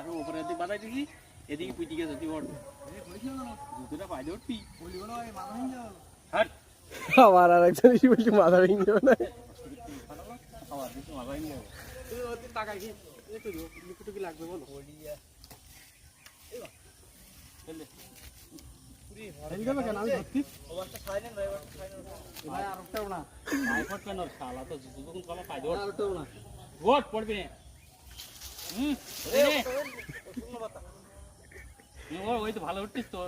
বাসা উপরে এদিকে বাঁধাই দিছি এদিকে পুঁটি গেছে তুই ওর জুতোটা পাইলে উঠবি হাট আবার আর একজন এসে বলছি মাথা ভেঙে যাবে না আবার দিছি মাথা ভেঙে যাবে তুই ওদের টাকা কি একটু লিকুটুকি লাগবে বলো ওই তো ভালো উঠছিস তো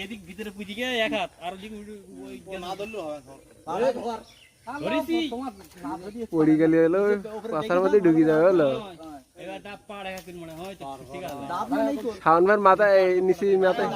এদিক ভিতরে পুঁজিকে এক হাত আর না ধরলেও হবে পড়ি গেলে হলো পাশার মধ্যে ঢুকি যাবে হলো শাওন ভাইয়ের মাথায় নিচে মাথায়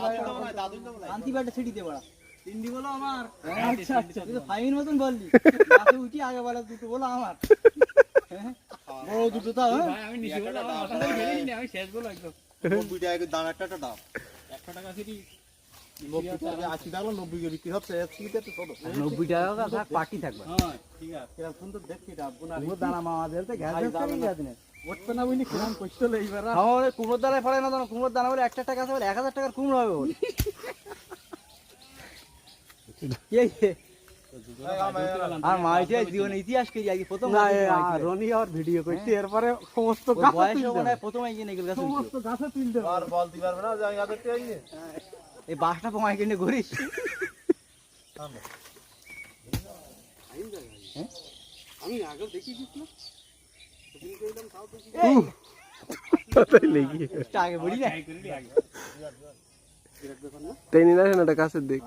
কুমড়োর দানায় ফলে না কুমড়োর দানা বলে 1 টাকা আছে বলে 1000 টাকার কুমড়ো হবে বলে আর মাইতে জীবন ইতিহাস কে যাই প্রথম রনি আর ভিডিও করতে এরপরে সমস্ত প্রথম সমস্ত গাছে তুলতে আর বলতে পারবে না এই বাসটা কমাই কিনে ঘুরিস আমি আগেও দেখিস না আগে বলি না তাই নিয়ে আসেন একটা গাছের দিক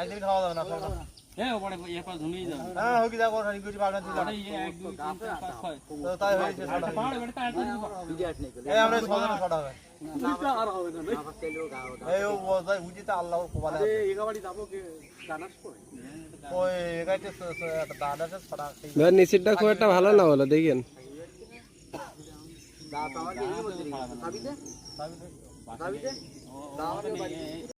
একদিন খাওয়া যাবে না হ্যাঁ ওপরে এরপর ধুমিয়ে যাবে হ্যাঁ হোক যা করে রিকুইটি পাবেন তুই আরে 1 2 3 4 5 6 তো তাই হয়েছে আচ্ছা পাড় বেটা তাড়াতাড়ি এই আমরা সদরে ছড়া হবে না আর হবে না এই ও বজাই বুঝিতে আল্লাহর কোবালে আরে এগাবাড়ি যাবো কে জানাস কই ওই এগাইতে দাদাতে ছড়া ভাই নিচেরটা খুব একটা ভালো না হলো দেখেন দাদা আমাকে এই বলতে চাবিতে দাবিতে দাও